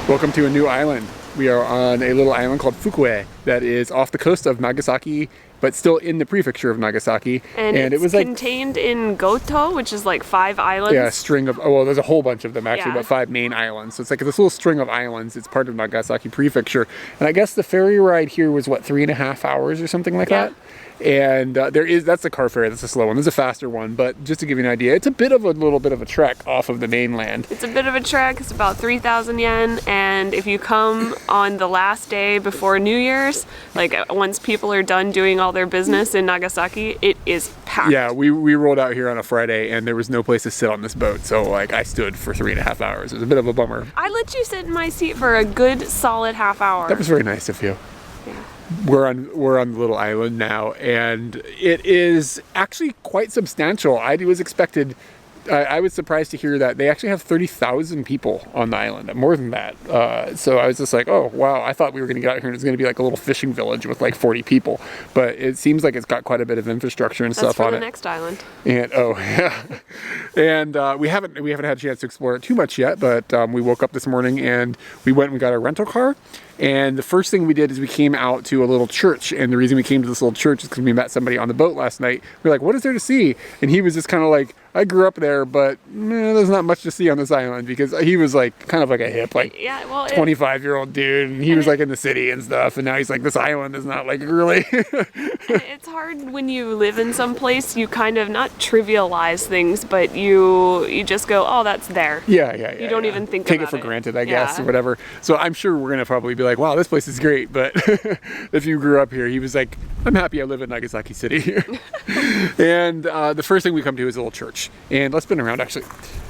Welcome to a new island. We are on a little island called Fukue that is off the coast of Nagasaki, but still in the prefecture of Nagasaki. And it was contained in Gotoh, which is like 5 islands. Yeah, a string of, oh, well, there's a whole bunch of them actually, Yeah. but 5 main islands. So it's like this little string of islands. It's part of Nagasaki prefecture. And I guess the ferry ride here was what, 3.5 hours or something like that? And that's a car ferry, that's a slow one. There's a faster one, but just to give you an idea, it's a little bit of a trek off of the mainland. It's a bit of a trek, it's about 3,000 yen, and if you come on the last day before New Year's, like once people are done doing all their business in Nagasaki, it is packed. Yeah, we rolled out here on a Friday and there was no place to sit on this boat, so like I stood for 3.5 hours. It was a bit of a bummer. I let you sit in my seat for a good solid half hour. That was very nice of you. Yeah. We're on the little island now, and it is actually quite substantial. I was surprised to hear that they actually have 30,000 people on the island, more than that. So I was just like, oh wow, I thought we were going to get out here and it's going to be like a little fishing village with like 40 people, but it seems like it's got quite a bit of infrastructure and stuff on it. That's for the next island. And yeah, and we haven't had a chance to explore it too much yet, but we woke up this morning and we went and we got a rental car. And the first thing we did is we came out to a little church, and the reason we came to this little church is because we met somebody on the boat last night. We were like, what is there to see? And he was just kind of like, I grew up there, but there's not much to see on this island, because he was like kind of like a hip, like 25-year-old dude, and he was like in the city and stuff, and now he's like, this island is not like really. It's hard when you live in some place, you kind of not trivialize things, but you just go, oh, that's there. Yeah. You don't even think take about it for granted, I guess, or whatever. So I'm sure we're gonna probably be like, wow, this place is great, but if you grew up here, he was like, I'm happy I live in Nagasaki City. And the first thing we come to is a little church. And let's spin around actually.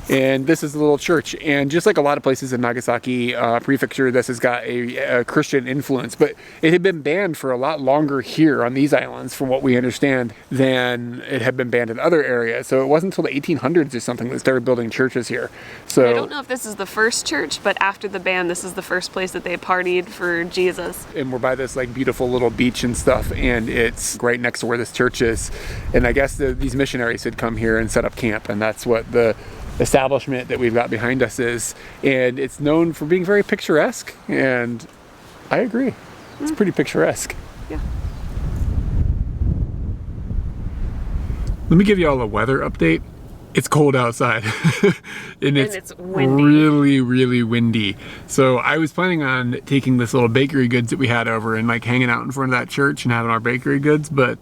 And this is a little church, and just like a lot of places in Nagasaki prefecture, this has got a Christian influence, but it had been banned for a lot longer here on these islands, from what we understand, than it had been banned in other areas. So it wasn't until the 1800s or something that they started building churches here. So I don't know if this is the first church, but after the ban, this is the first place that they partied for Jesus. And we're by this like beautiful little beach and stuff, and it's right next to where this church is. And I guess these missionaries had come here and set up camp, and that's what the establishment that we've got behind us is. And it's known for being very picturesque, and I agree. It's pretty picturesque. Yeah. Let me give you all a weather update. It's cold outside and it's windy. really windy. So I was planning on taking this little bakery goods that we had over and like hanging out in front of that church and having our bakery goods, but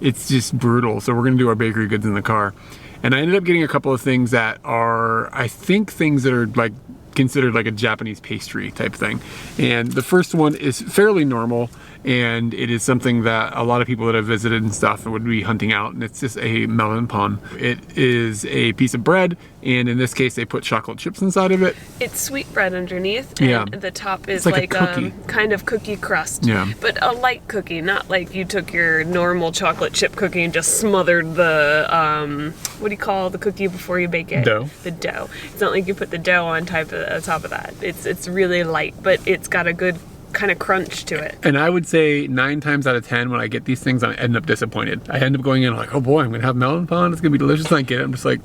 it's just brutal. So we're gonna do our bakery goods in the car. And I ended up getting a couple of things that are, I think, things that are like considered like a Japanese pastry type thing. And the first one is fairly normal, and it is something that a lot of people that have visited and stuff would be hunting out, and it's just a melon pan. It is a piece of bread, and in this case they put chocolate chips inside of it. It's sweet bread underneath, and the top is like a cookie. Kind of cookie crust. Yeah. But a light cookie, not like you took your normal chocolate chip cookie and just smothered the, what do you call the cookie before you bake it? Dough. The dough. It's not like you put the dough on top of that. It's really light, but it's got a good kind of crunch to it. And I would say 9 times out of 10 when I get these things, I end up disappointed. I end up going in like, oh boy, I'm gonna have melon pan, it's gonna be delicious. And I get it, I'm just like,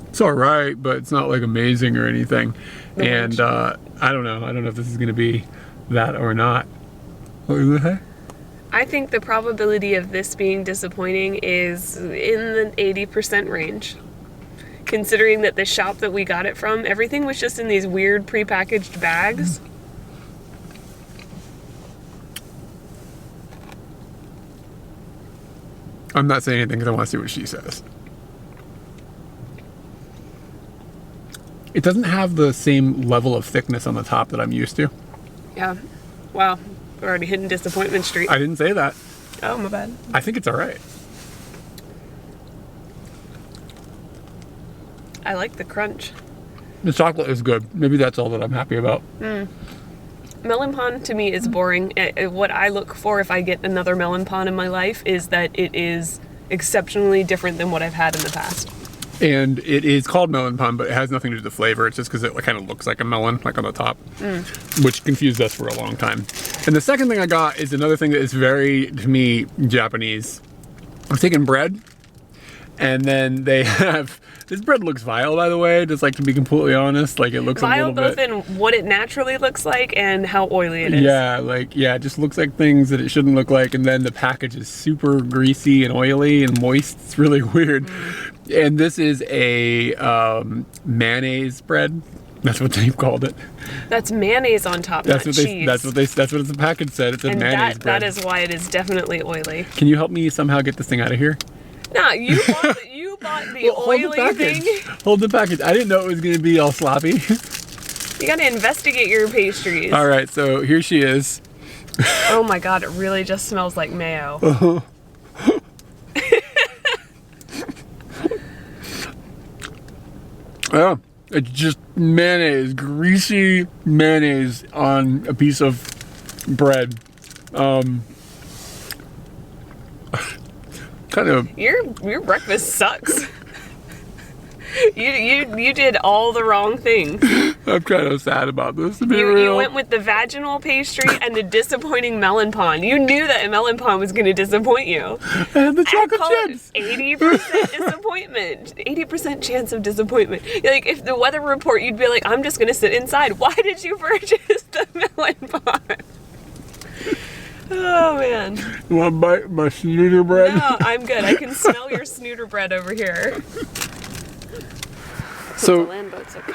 it's all right, but it's not like amazing or anything. And I don't know if this is gonna be that or not. What were you gonna say? I think the probability of this being disappointing is in the 80% range. Considering that the shop that we got it from, everything was just in these weird prepackaged bags. I'm not saying anything because I want to see what she says. It doesn't have the same level of thickness on the top that I'm used to. Yeah. Wow. We're already hitting disappointment street. I didn't say that. Oh, my bad. I think it's all right. I like the crunch. The chocolate is good. Maybe that's all that I'm happy about. Melon pan to me is boring. What I look for if I get another melon pan in my life is that it is exceptionally different than what I've had in the past. And it is called melon pan, but it has nothing to do with the flavor. It's just because it kind of looks like a melon, like on the top, which confused us for a long time. And the second thing I got is another thing that is very, to me, Japanese. I've taken bread, and then they have This bread looks vile, by the way, just like to be completely honest. Like it looks Vile a little both bit... in what it naturally looks like and how oily it is. Yeah, like, yeah, it just looks like things that it shouldn't look like. And then the package is super greasy and oily and moist. It's really weird. And this is a mayonnaise bread. That's what they've called it. That's mayonnaise on top, That's not what they. cheese. That's what the package said. It's a and mayonnaise bread. that is why it is definitely oily. Can you help me somehow get this thing out of here? Nah, you bought the oily thing. Hold the package. I didn't know it was going to be all sloppy. You gotta investigate your pastries. All right, so here she is. Oh my god, it really just smells like mayo. Yeah, it's just mayonnaise, greasy mayonnaise on a piece of bread. Kind of. Your breakfast sucks. You did all the wrong things. I'm kind of sad about this, to be You real. went with the vaginal pastry and the disappointing melon pain. You knew that a melon pain was going to disappoint you. And the chocolate chips. 80% disappointment. 80% chance of disappointment. Like, if the weather report, you'd be like, I'm just going to sit inside. Why did you purchase the melon pain? Oh, man. You want to bite my snooter bread? No, I'm good. I can smell your snooter bread over here. So, The land boat's okay.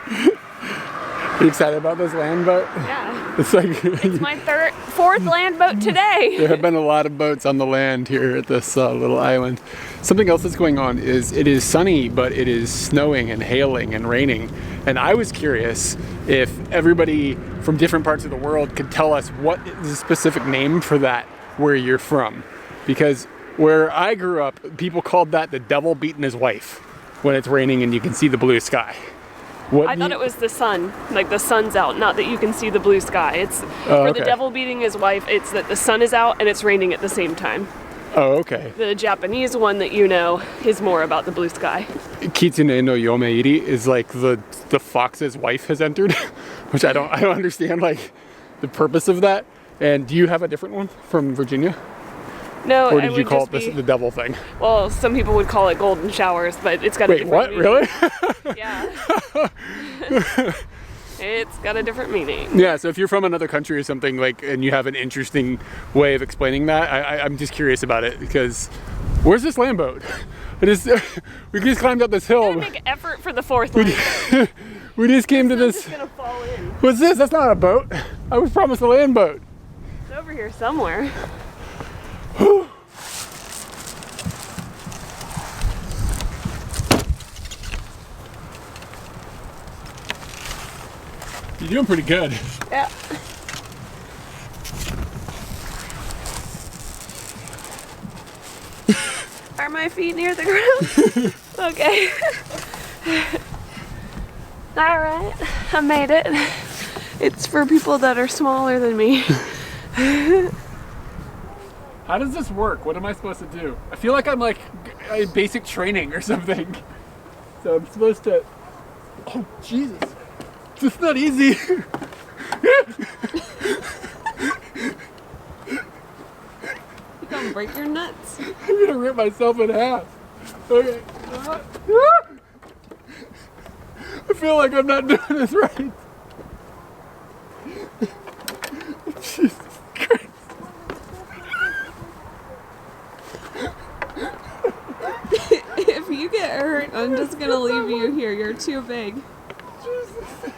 are you excited about this land boat? Yeah. It's like It's my fourth land boat today. there have been a lot of boats on the land here at this little island. Something else that's going on is it is sunny, but it is snowing and hailing and raining. And I was curious if everybody from different parts of the world could tell us what is the specific name for that where you're from. Because where I grew up, people called that the devil beating his wife when it's raining and you can see the blue sky. I thought it was the sun, like the sun's out, not that you can see the blue sky. It's for the devil beating his wife, it's that the sun is out and it's raining at the same time. Oh, okay. The Japanese one that you know is more about the blue sky. Kitsune no yomeiri is like the fox's wife has entered, which I don't understand like the purpose of that. And do you have a different one from Virginia? No, Or it did you would call just it this, be, the devil thing? well, some people would call it golden showers, but it's got a Wait, different what? meaning. Really? Yeah. It's got a different meaning. Yeah, so if you're from another country or something, like, and you have an interesting way of explaining that, I'm just curious about it, because where's this land boat? It is, we just climbed up this hill. Make an effort for the fourth one. We just came to I'm this. just gonna fall in. What's this? That's not a boat. I was promised a land boat. It's over here somewhere. You're doing pretty good. Yeah. Are my feet near the ground? Okay. All right, I made it. It's for people that are smaller than me. How does this work? What am I supposed to do? I feel like I'm like in basic training or something. So I'm supposed to. Oh Jesus! It's not easy. You gonna break your nuts? I'm gonna rip myself in half. Okay. I feel like I'm not doing this right. Jesus Christ. If you get hurt, I'm just gonna leave you here. You're too big. Jesus.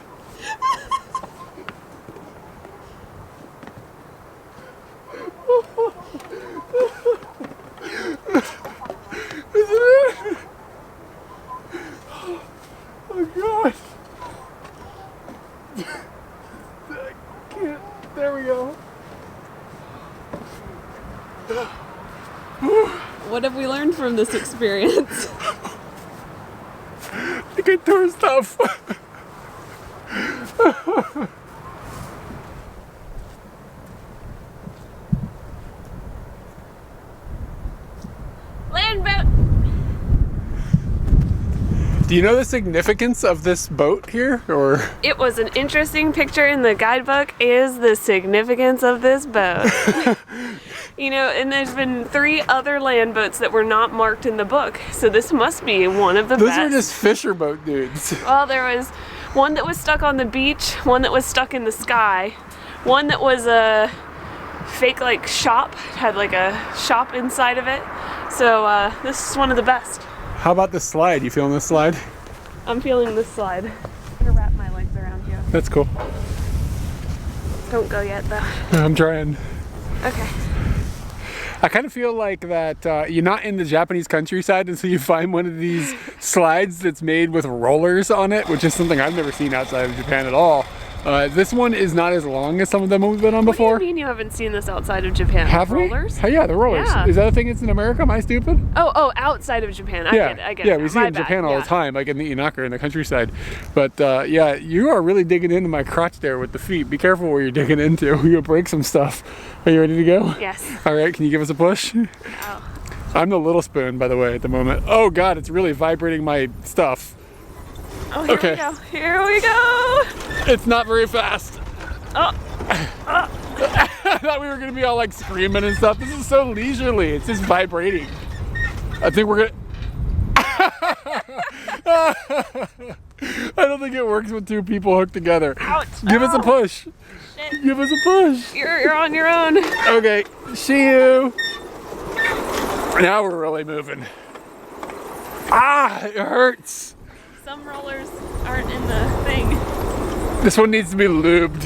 Oh God. I can't. There we go. What have we learned from this experience? I can throw stuff. Land boat! Do you know the significance of this boat here, or? It was an interesting picture in the guidebook is the significance of this boat. You know, and there's been 3 other land boats that were not marked in the book, so this must be one of the Those best. are just fisher boat dudes. Well, there was one that was stuck on the beach, one that was stuck in the sky, one that was a fake like shop, had like a shop inside of it. So this is one of the best. How about the slide? You feeling this slide? I'm feeling this slide. I'm gonna wrap my legs around you. That's cool. Don't go yet though. I'm trying. Okay. I kind of feel like that you're not in the Japanese countryside until you find one of these slides that's made with rollers on it, which is something I've never seen outside of Japan at all. This one is not as long as some of them we've been on before. What do you mean you haven't seen this outside of Japan? Have rollers? we? Yeah, the rollers. Yeah. Is that a thing that's in America? Am I stupid? Oh, outside of Japan. I get it. Yeah, we see it in Japan all the time, like in the Inaka in the countryside. But yeah, you are really digging into my crotch there with the feet. Be careful where you're digging into. You'll break some stuff. Are you ready to go? Yes. All right, can you give us a push? Oh. I'm the little spoon, by the way, at the moment. Oh God, it's really vibrating my stuff. Oh, here Okay. we go. Here we go. It's not very fast. Oh. I thought we were gonna be all like screaming and stuff. This is so leisurely. It's just vibrating. I think we're gonna. I don't think it works with 2 people hooked together. Ouch. Give us a push. Shit. Give us a push. You're on your own. Okay, see you. Now we're really moving. Ah, it hurts. Some rollers aren't in the thing. This one needs to be lubed.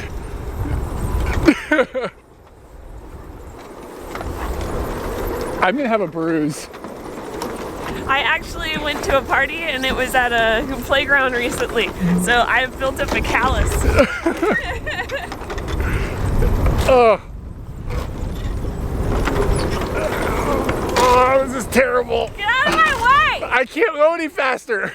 I'm gonna have a bruise. I actually went to a party and it was at a playground recently, so I've built up a callus. Oh. Oh, this is terrible. Get out of my way! I can't go any faster.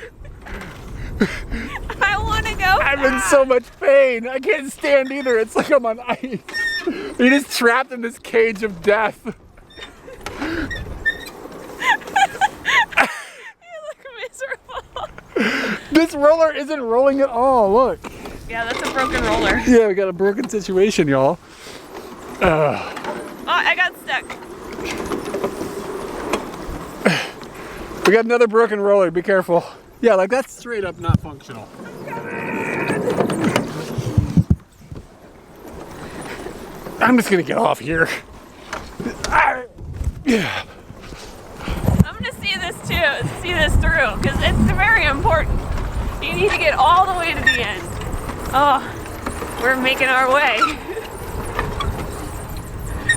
I want to go. I'm in so much pain. I can't stand either. It's like I'm on ice. You're just trapped in this cage of death. You look miserable. This roller isn't rolling at all. Look. Yeah, that's a broken roller. Yeah, we got a broken situation, y'all. Oh, I got stuck. We got another broken roller. Be careful. Yeah, like that's straight up not functional. I'm just gonna get off here. Yeah. I'm gonna see this through, because it's very important. You need to get all the way to the end. Oh, we're making our way.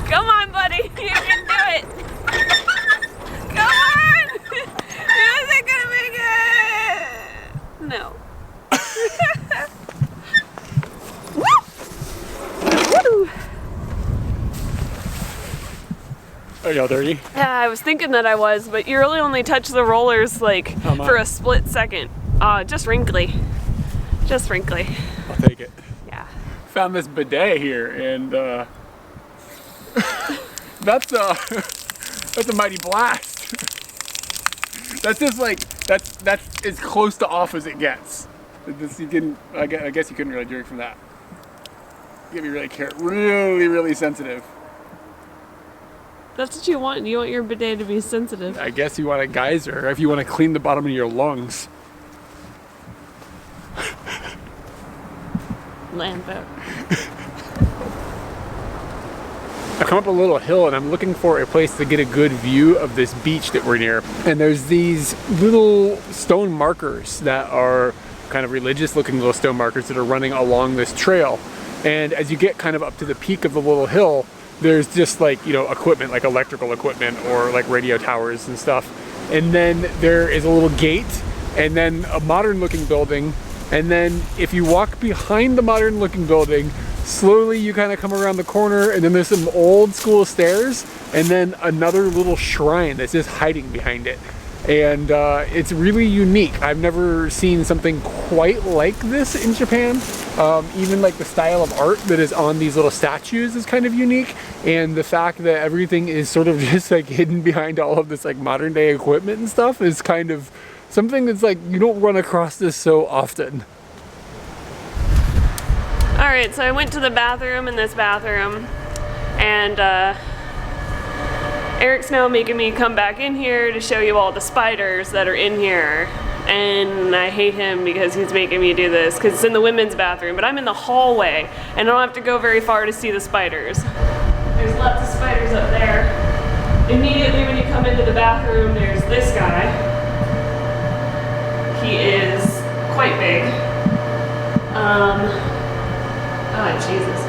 Come on, buddy, you can do it. Come on! Isn't gonna make it. No. Woo! Are y'all dirty? Yeah, I was thinking that I was, but you really only touch the rollers like for a split second. Just wrinkly. Just wrinkly. I'll take it. Yeah. Found this bidet here, and that's a mighty blast. That's just like that's as close to off as it gets. This, you can, I guess you couldn't really drink from that. You gotta be really sensitive. That's what you want. You want your bidet to be sensitive. I guess you want a geyser if you want to clean the bottom of your lungs. Land boat. I've come up a little hill and I'm looking for a place to get a good view of this beach that we're near. And there's these little stone markers that are kind of religious looking little stone markers that are running along this trail. And as you get kind of up to the peak of the little hill, there's just like, you know, equipment, like electrical equipment or like radio towers and stuff. And then there is a little gate and then a modern looking building. And then if you walk behind the modern looking building, slowly you kind of come around the corner and then there's some old school stairs and then another little shrine that's just hiding behind it. And it's really unique. I've never seen something quite like this in Japan. Even like the style of art that is on these little statues is kind of unique. And the fact that everything is sort of just like hidden behind all of this like modern day equipment and stuff is kind of something that's like, you don't run across this so often. All right, so I went to the bathroom in this bathroom and Eric's now making me come back in here to show you all the spiders that are in here. And I hate him because he's making me do this because it's in the women's bathroom, but I'm in the hallway and I don't have to go very far to see the spiders. There's lots of spiders up there. Immediately when you come into the bathroom, there's this guy. He is quite big. Oh, Jesus.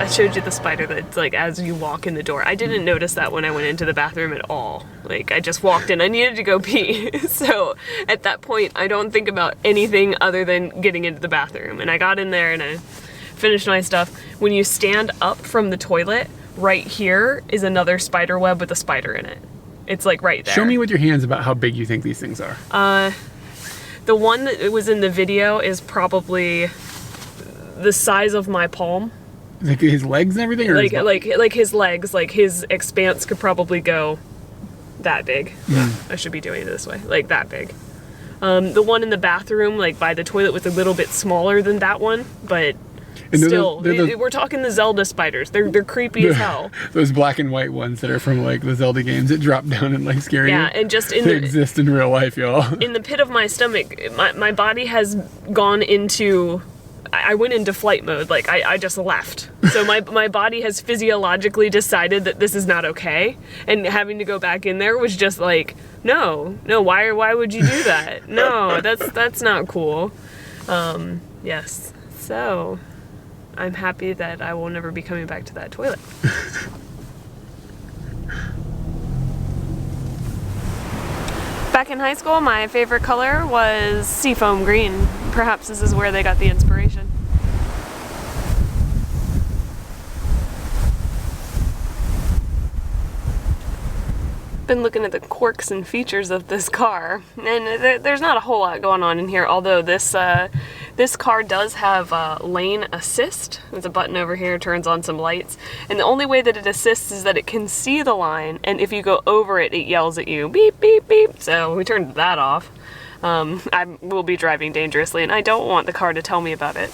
I showed you the spider that's like as you walk in the door. I didn't notice that when I went into the bathroom at all. Like I just walked in, I needed to go pee. So at that point, I don't think about anything other than getting into the bathroom. And I got in there and I finished my stuff. When you stand up from the toilet, right here is another spider web with a spider in it. It's like right there. Show me with your hands about how big you think these things are. The one that was in the video is probably the size of my palm. Like his legs and everything? Or like his legs, like his expanse could probably go that big. Yeah, I should be doing it this way, like that big. The one in the bathroom, like by the toilet, was a little bit smaller than that one, but still, we're talking the Zelda spiders. They're creepy as hell. Those black and white ones that are from like the Zelda games that drop down and like scare you. Yeah, and just they exist in real life, y'all. In the pit of my stomach, my body has gone into. I went into flight mode, like I just left. So my body has physiologically decided that this is not okay, and having to go back in there was just like, no, why would you do that? No, that's not cool. Yes, so I'm happy that I will never be coming back to that toilet. Back in high school, my favorite color was seafoam green. Perhaps this is where they got the inspiration. Been looking at the quirks and features of this car, and there's not a whole lot going on in here, although this car does have lane assist. There's a button over here, turns on some lights, and the only way that it assists is that it can see the line, and if you go over it, it yells at you, beep, beep, beep. So we turned that off. I will be driving dangerously, and I don't want the car to tell me about it.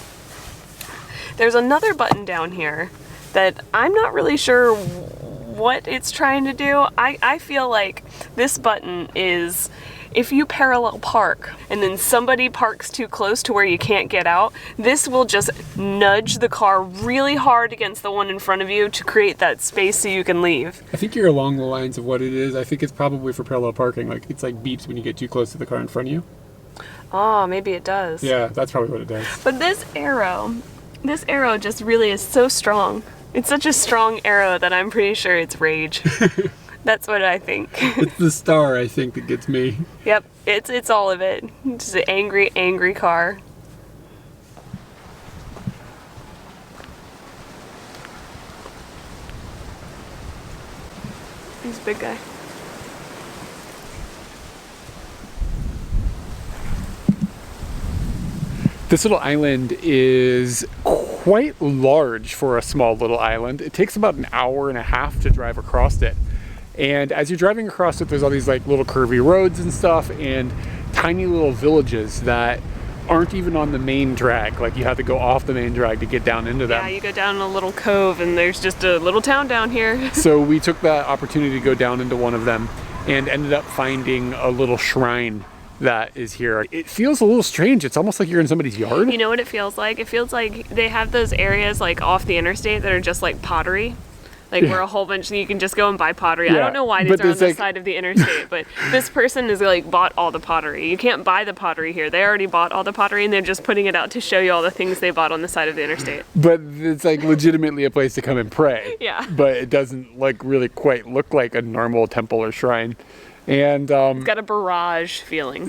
There's another button down here that I'm not really sure what it's trying to do. I feel like this button is if you parallel park and then somebody parks too close to where you can't get out, this will just nudge the car really hard against the one in front of you to create that space so you can leave. I think you're along the lines of what it is. I think it's probably for parallel parking. Like it's like beeps when you get too close to the car in front of you. Oh, maybe it does. Yeah, that's probably what it does. But this arrow just really is so strong. It's such a strong arrow that I'm pretty sure it's rage. That's what I think. It's the star, I think, that gets me. Yep, it's all of it. It's an angry, angry car. He's a big guy. This little island is quite large for a small little island. It takes about an hour and a half to drive across it. And as you're driving across it, there's all these like little curvy roads and stuff and tiny little villages that aren't even on the main drag. Like you have to go off the main drag to get down into them. Yeah, you go down a little cove and there's just a little town down here. So we took that opportunity to go down into one of them and ended up finding a little shrine that is here. It feels a little strange. It's almost like you're in somebody's yard. You know what it feels like? It feels like they have those areas like off the interstate that are just like pottery. Like where a whole bunch, you can just go and buy pottery. Yeah, I don't know why these are on the side of the interstate, but this person has like bought all the pottery. You can't buy the pottery here. They already bought all the pottery and they're just putting it out to show you all the things they bought on the side of the interstate. But it's like legitimately a place to come and pray. Yeah. But it doesn't like really quite look like a normal temple or shrine. And it's got a barrage feeling.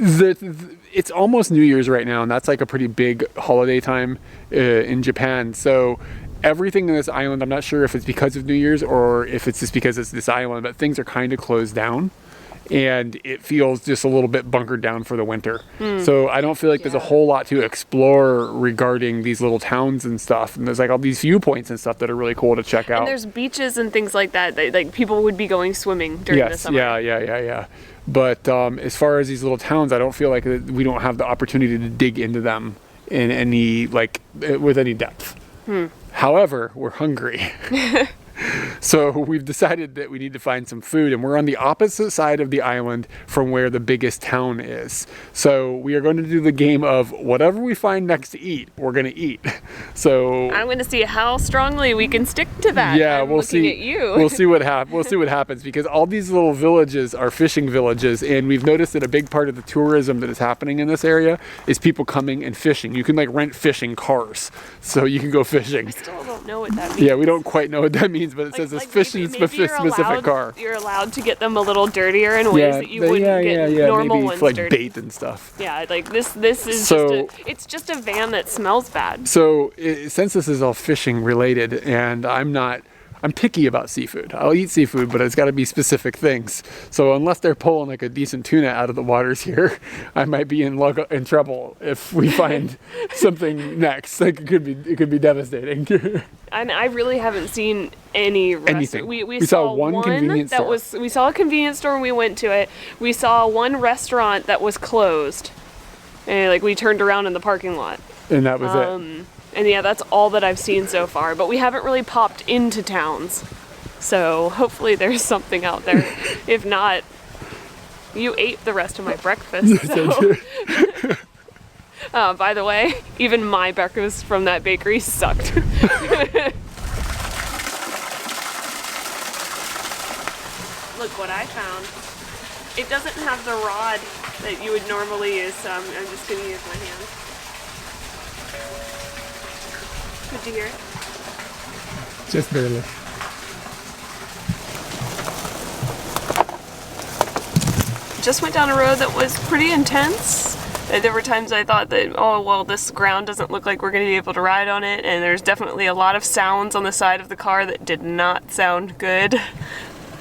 It's almost New Year's right now, and that's like a pretty big holiday time in Japan. So everything in this island, I'm not sure if it's because of New Year's or if it's just because it's this island, but things are kind of closed down. And it feels just a little bit bunkered down for the winter. So I don't feel like there's a whole lot to explore regarding these little towns and stuff. And there's like all these viewpoints and stuff that are really cool to check out. And there's beaches and things like that. Like people would be going swimming during the summer. Yeah. But as far as these little towns, I don't feel like we don't have the opportunity to dig into them in any with any depth. However, we're hungry. So we've decided that we need to find some food, and we're on the opposite side of the island from where the biggest town is. So we are going to do the game of whatever we find next to eat, we're going to eat. So I'm going to see how strongly we can stick to that. yeah, I'm we'll looking see. at you. We'll see what happens, because all these little villages are fishing villages, and we've noticed that a big part of the tourism that is happening in this area is people coming and fishing. You can like rent fishing cars, so you can go fishing. I still don't know what that means. Yeah, we don't quite know what that means, but it says it's fishing specific car. You're allowed to get them a little dirtier in ways that you wouldn't get normal maybe ones for like dirty. bait and stuff. Yeah, like this is So- it's just a van that smells bad. So since this is all fishing related, and I'm picky about seafood. I'll eat seafood, but it's got to be specific things. So unless they're pulling like a decent tuna out of the waters here, I might be in trouble if we find something next. Like it could be devastating. And I really haven't seen Anything. We saw one convenience store. We saw a convenience store and we went to it. We saw one restaurant that was closed. And like we turned around in the parking lot. And that was it. And yeah, that's all that I've seen so far. But we haven't really popped into towns. So hopefully there's something out there. If not, you ate the rest of my breakfast. So. By the way, even my breakfast from that bakery sucked. Look what I found. It doesn't have the rod that you would normally use, so I'm just going to use my hand. Did you hear it? Just barely. Just went down a road that was pretty intense. There were times I thought that, oh, well, this ground doesn't look like we're going to be able to ride on it, and there's definitely a lot of sounds on the side of the car that did not sound good.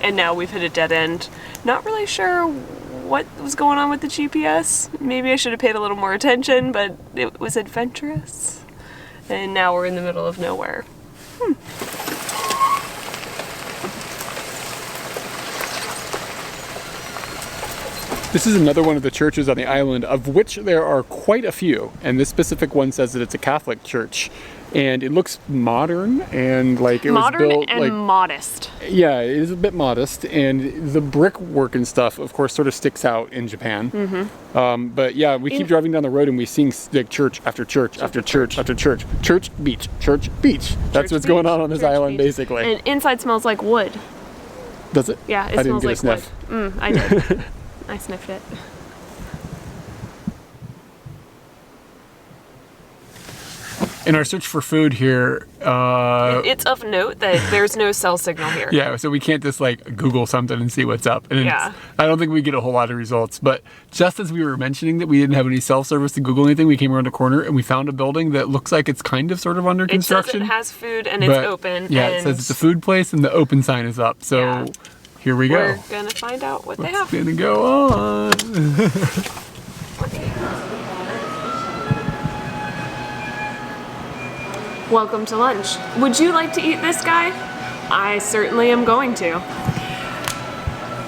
And now we've hit a dead end. Not really sure what was going on with the GPS. Maybe I should have paid a little more attention, but it was adventurous. And now we're in the middle of nowhere. This is another one of the churches on the island, of which there are quite a few. And this specific one says that it's a Catholic church. And it looks modern and like it was built and like modest. Yeah, it is a bit modest, and the brickwork and stuff, of course, sort of sticks out in Japan. But yeah, we keep driving down the road and we see like church after church after church after church, church beach, church beach. That's what's going on this island, basically. And inside smells like wood. Does it? Yeah, it I smells didn't get like a sniff. wood. I did. I sniffed it. In our search for food here, It's of note that there's no cell signal here. yeah, so we can't just like Google something and see what's up. And Yeah. I don't think we get a whole lot of results. But just as we were mentioning that we didn't have any self-service to Google anything, we came around a corner and we found a building that looks like it's kind of sort of under It says construction. it has food and it's but, open. Yeah, and it says it's a food place and the open sign is up. So Yeah. here we go. we're gonna find out what they have. It's gonna go on. Welcome to lunch. Would you like to eat this guy? I certainly am going to.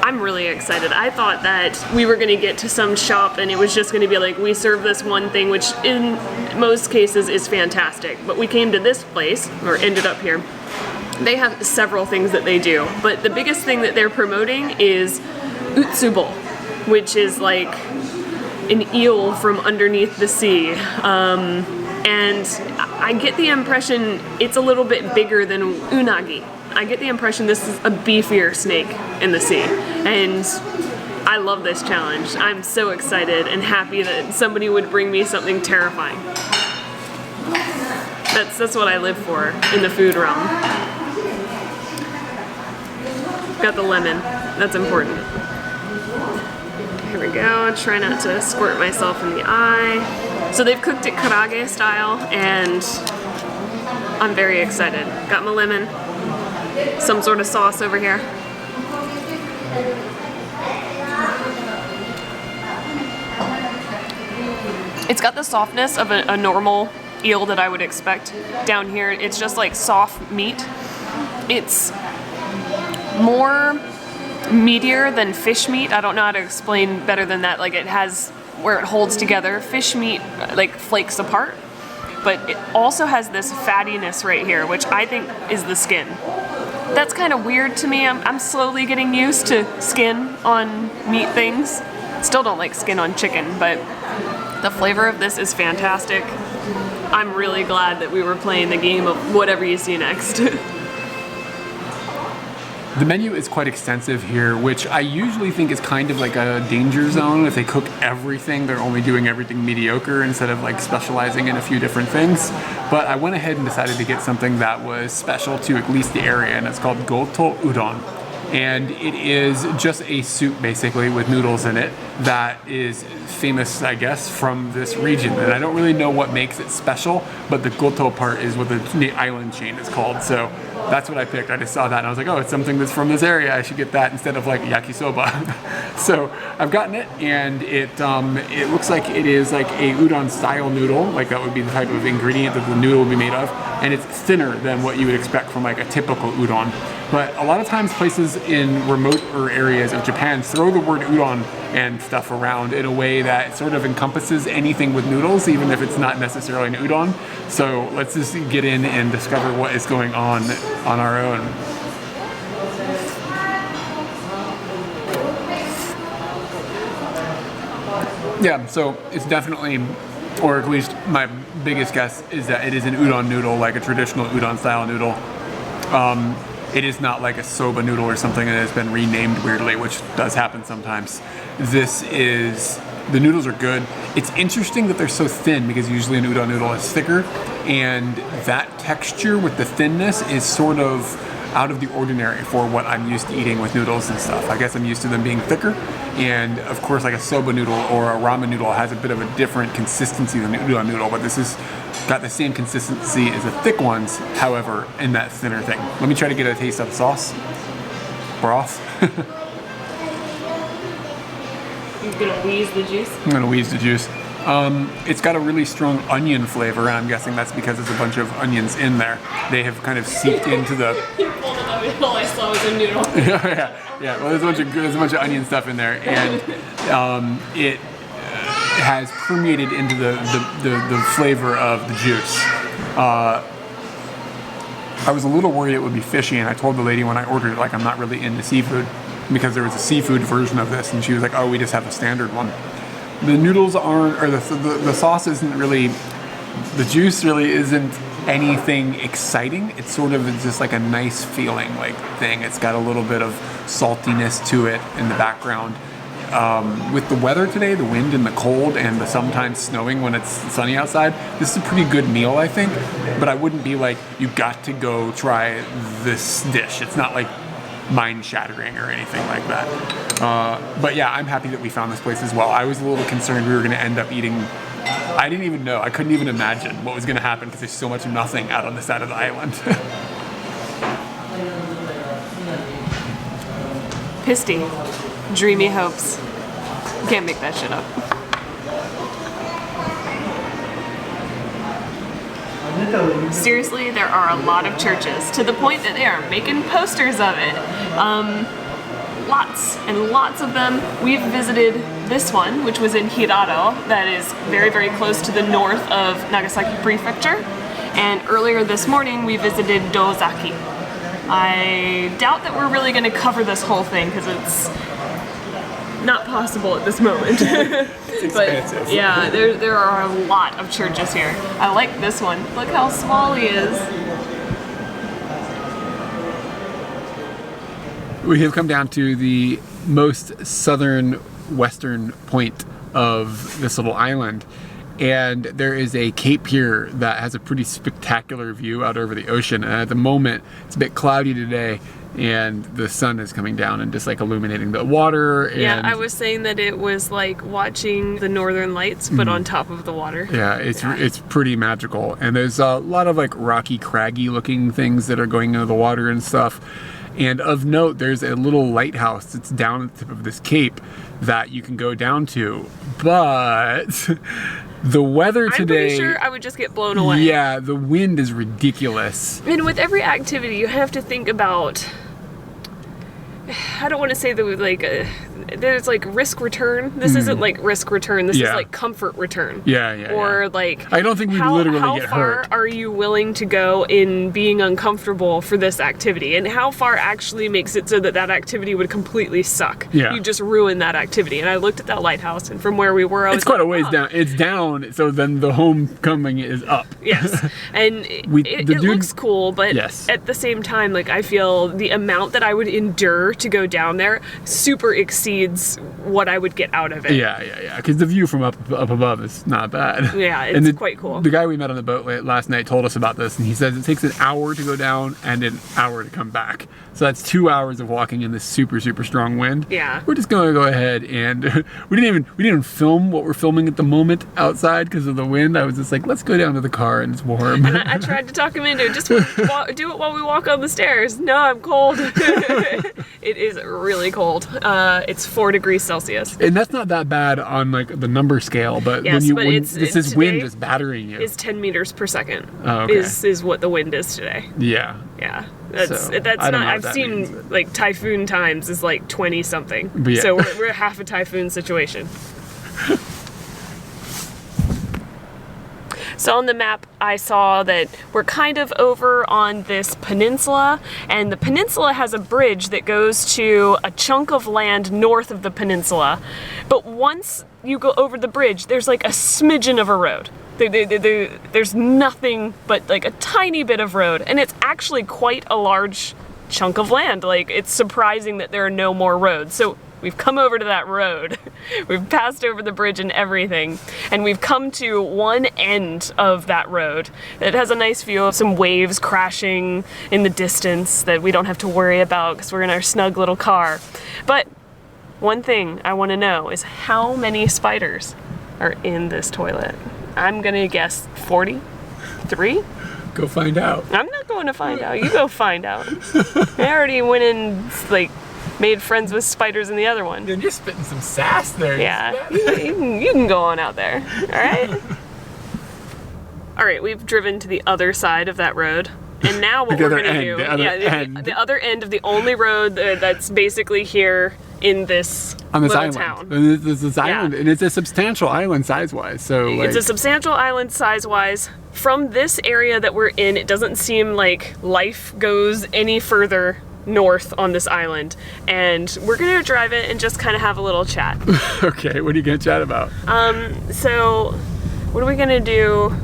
I'm really excited. I thought that we were gonna get to some shop and it was just gonna be like, we serve this one thing, which in most cases is fantastic. But we came to this place, or ended up here. They have several things that they do, but the biggest thing that they're promoting is utsubo, which is like an eel from underneath the sea. And I get the impression it's a little bit bigger than unagi. I get the impression this is a beefier snake in the sea. And I love this challenge. I'm so excited and happy that somebody would bring me something terrifying. That's what I live for in the food realm. Got the lemon. That's important. Here we go. Try not to squirt myself in the eye. So they've cooked it karage style, and I'm very excited. Got my lemon, some sort of sauce over here. It's got the softness of a normal eel that I would expect down here. It's just like soft meat. It's more meatier than fish meat. I don't know how to explain better than that. Like it has where it holds together. Fish meat like flakes apart, but it also has this fattiness right here, which I think is the skin. That's kind of weird to me. I'm slowly getting used to skin on meat things. Still don't like skin on chicken, but the flavor of this is fantastic. I'm really glad that we were playing the game of whatever you see next. The menu is quite extensive here, which I usually think is kind of like a danger zone. If they cook everything, they're only doing everything mediocre instead of like specializing in a few different things. But I went ahead and decided to get something that was special to at least the area, and it's called Gotoh udon. And it is just a soup basically with noodles in it that is famous, I guess, from this region. And I don't really know what makes it special, but the Gotoh part is what the island chain is called. So that's what I picked. I just saw that and I was like, oh, it's something that's from this area. I should get that instead of like yakisoba. So I've gotten it, and it looks like it is like a udon style noodle. Like that would be the type of ingredient that the noodle would be made of. And it's thinner than what you would expect from like a typical udon. But a lot of times places in remoter areas of Japan throw the word udon and stuff around in a way that sort of encompasses anything with noodles, even if it's not necessarily an udon. So let's just get in and discover what is going on our own. Yeah, so it's definitely, or at least my biggest guess is that it is an udon noodle, like a traditional udon style noodle. It is not like a soba noodle or something that has been renamed weirdly, which does happen sometimes. The noodles are good. It's interesting that they're so thin because usually an udon noodle is thicker, and that texture with the thinness is sort of out of the ordinary for what I'm used to eating with noodles and stuff. I guess I'm used to them being thicker, and of course like a soba noodle or a ramen noodle has a bit of a different consistency than an udon noodle, but this has got the same consistency as the thick ones, however, in that thinner thing. Let me try to get a taste of the sauce. Broth. You're gonna wheeze the juice? I'm gonna wheeze the juice. It's got a really strong onion flavor, and I'm guessing that's because there's a bunch of onions in there. They have kind of seeped into the... You pulled it out and all I saw was a noodle. yeah. Well, there's a bunch of onion stuff in there, and it has permeated into the flavor of the juice. I was a little worried it would be fishy, and I told the lady when I ordered it, like, I'm not really into seafood, because there was a seafood version of this, and she was like, oh, we just have a standard one. The noodles aren't, or the sauce isn't really, the juice really isn't anything exciting. It's sort of just like a nice feeling like thing. It's got a little bit of saltiness to it in the background. With the weather today, the wind and the cold and the sometimes snowing when it's sunny outside, this is a pretty good meal, I think. But I wouldn't be like, you got to go try this dish. It's not like mind-shattering or anything like that. But yeah, I'm happy that we found this place as well. I was a little concerned we were going to end up eating, I didn't even know, I couldn't even imagine what was going to happen because there's so much nothing out on the side of the island. Pisty. Dreamy hopes. Can't make that shit up. Seriously, there are a lot of churches, to the point that they are making posters of it. Lots and lots of them. We've visited this one, which was in Hirado, that is very, very close to the north of Nagasaki Prefecture. And earlier this morning, we visited Dozaki. I doubt that we're really going to cover this whole thing, because it's not possible at this moment. It's expensive. But yeah, there are a lot of churches here. I like this one. Look how small he is. We have come down to the most southern western point of this little island, and there is a cape here that has a pretty spectacular view out over the ocean. And at the moment, it's a bit cloudy today, and the sun is coming down and just like illuminating the water. And yeah, I was saying that it was like watching the northern lights, but on top of the water. Yeah, it's pretty magical. And there's a lot of like rocky, craggy looking things that are going into the water and stuff. And of note, there's a little lighthouse that's down at the tip of this cape that you can go down to. But the weather today... I'm pretty sure I would just get blown away. Yeah, the wind is ridiculous. And with every activity, you have to think about... I don't want to say that there's like risk return. This isn't like risk return. This is Yeah. like comfort return. Yeah. Or like, I don't think we literally get hurt. How far are you willing to go in being uncomfortable for this activity? And how far actually makes it so that that activity would completely suck? Yeah. You just ruin that activity. And I looked at that lighthouse, and from where we were, I was It's quite like, a ways "Oh." down. It's down, so then the homecoming is up. Yes, and it looks cool, but Yes. at the same time, like, I feel the amount that I would endure to go down there super exceeds what I would get out of it. Yeah. Because the view from up above is not bad. Yeah, it's And quite cool. The guy we met on the boat last night told us about this, and he says it takes an hour to go down and an hour to come back. So that's 2 hours of walking in this super strong wind. Yeah. We're just gonna go ahead and we didn't even film what we're filming at the moment outside because of the wind. I was just like, let's go down to the car and it's warm. And I tried to talk him into it. Just do it while we walk on the stairs. No, I'm cold. It is really cold. It's 4 degrees Celsius. And that's not that bad on like the number scale, but Yes, when this wind today is battering you. Is 10 meters per second. Oh, okay. Is what the wind is today. Yeah. Yeah. So, That's I don't not. know what I've that seen means, but- like typhoon times is like 20 something. But yeah. So we're half a typhoon situation. So on the map, I saw that we're kind of over on this peninsula, and the peninsula has a bridge that goes to a chunk of land north of the peninsula. But once you go over the bridge, there's like a smidgen of a road. There's nothing but like a tiny bit of road, and it's actually quite a large chunk of land. Like, it's surprising that there are no more roads. So we've come over to that road. We've passed over the bridge and everything, and we've come to one end of that road that has a nice view of some waves crashing in the distance that we don't have to worry about because we're in our snug little car. But one thing I want to know is how many spiders are in this toilet. I'm gonna guess 43? Go find out. I'm not going to find out. You go find out. I already went and like made friends with spiders in the other one. Dude, you're spitting some sass there. Yeah, you can go on out there. All right. All right, we've driven to the other side of that road, and now what The we're other gonna end, do? the other end. The other end of the only road that's basically here in this On this little island. town. And this Yeah. island, and it's a substantial island size-wise. So like, It's a substantial island size-wise. From this area that we're in, it doesn't seem like life goes any further north on this island. And we're gonna drive it and just kind of have a little chat. okay, what are you gonna chat about? So, what are we gonna do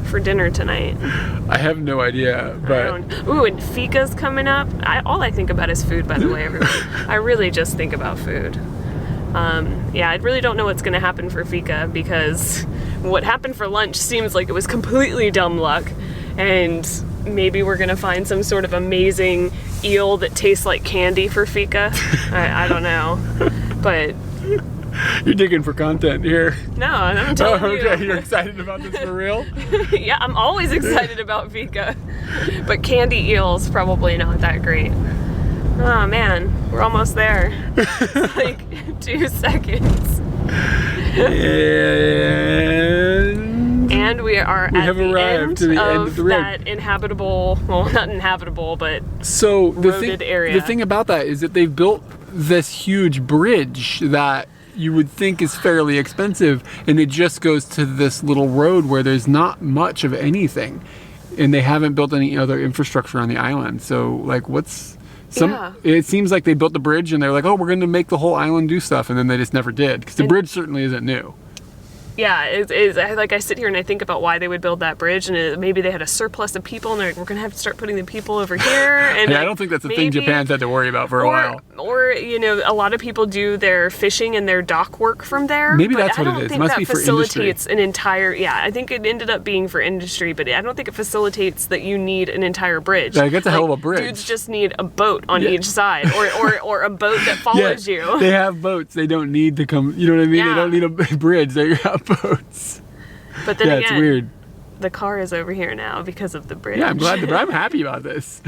for dinner tonight? I have no idea, but Ooh, and Fika's coming up. All I think about is food, by the way, everyone. I really just think about food. Yeah, I really don't know what's going to happen for Fika because what happened for lunch seems like it was completely dumb luck. And maybe we're going to find some sort of amazing eel that tastes like candy for Fika. I don't know. But you're digging for content here. no, I'm telling okay, you. you're excited about this for real? Yeah, I'm always excited about Fika. But candy eel's probably not that great. Oh man, we're almost there. It's like 2 seconds. And we are at have the arrived end to the end of of the road. that inhabitable, well, not inhabitable, but So roaded area. the thing about that is that they've built this huge bridge that you would think is fairly expensive, and it just goes to this little road where there's not much of anything, and they haven't built any other infrastructure on the island. So like, Yeah. It seems like they built the bridge and they're like, oh, we're going to make the whole island do stuff, and then they just never did because the bridge certainly isn't new. yeah, like I sit here and I think about why they would build that bridge, and maybe they had a surplus of people, and they're like, we're gonna have to start putting the people over here. And Yeah, like, I don't think that's a thing maybe- Japan's had to worry about for a while. Or you know, a lot of people do their fishing and their dock work from there. Maybe but that's what I it don't is. think Must that be for industry. facilitates an entire. Yeah, I think it ended up being for industry, but I don't think it facilitates that you need an entire bridge. Like, it's a hell of a bridge. Dudes just need a boat on each side, or a boat that follows you. They have boats. They don't need to come. You know what I mean? Yeah. They don't need a bridge. They have boats. But then Yeah, again, it's weird. the car is over here now because of the bridge. Yeah, I'm glad. I'm happy about this.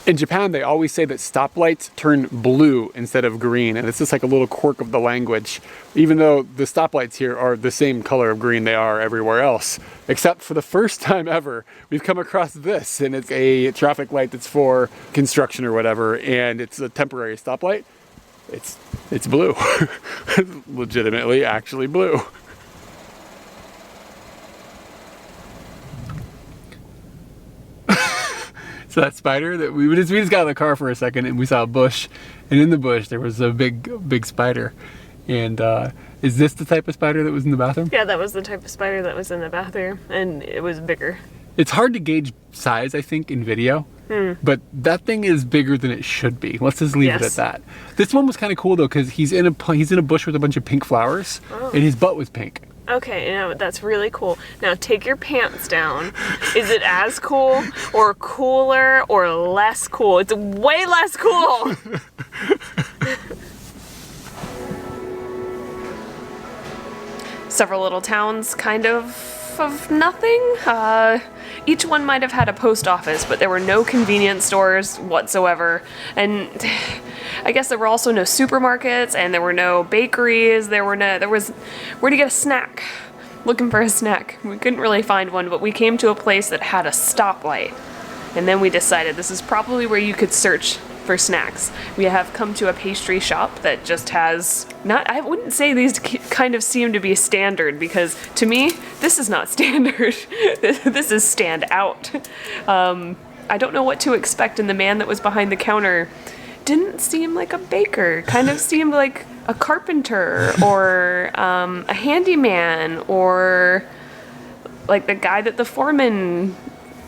In Japan, they always say that stoplights turn blue instead of green, and it's just like a little quirk of the language. Even though the stoplights here are the same color of green they are everywhere else, except for the first time ever, we've come across this, and it's a traffic light that's for construction or whatever, and it's a temporary stoplight. It's blue. Legitimately, actually blue. So that spider that we just got out of the car for a second and we saw a bush, and in the bush there was a big spider. And is this the type of spider that was in the bathroom? Yeah, that was the type of spider that was in the bathroom, and it was bigger. It's hard to gauge size, I think, in video. But that thing is bigger than it should be. Let's just leave it at that. This one was kind of cool though, because he's in a bush with a bunch of pink flowers, and his butt was pink. Okay, that's really cool. Now take your pants down. Is it as cool or cooler or less cool? It's way less cool. Several little towns, kind of nothing. Each one might have had a post office, but there were no convenience stores whatsoever. And I guess there were also no supermarkets, and there were no bakeries. There was where to get a snack. Looking for a snack. We couldn't really find one, but we came to a place that had a stoplight. And then we decided this is probably where you could search for snacks. We have come to a pastry shop that just has I wouldn't say these kind of seem to be standard, because to me this is not standard. This is stand out. I don't know what to expect, and the man that was behind the counter didn't seem like a baker. Kind of seemed like a carpenter or a handyman, or like the guy that the foreman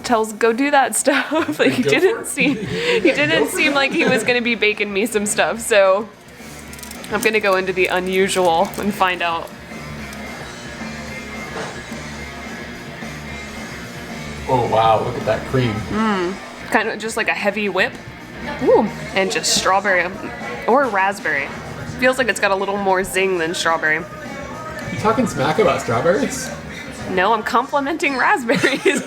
tells go do that stuff. Like he didn't seem like he was gonna be baking me some stuff. So I'm gonna go into the unusual and find out. Oh wow, look at that cream. Kind of just like a heavy whip. Ooh, and just strawberry or raspberry. Feels like it's got a little more zing than strawberry. You talking smack about strawberries? No, I'm complimenting raspberries.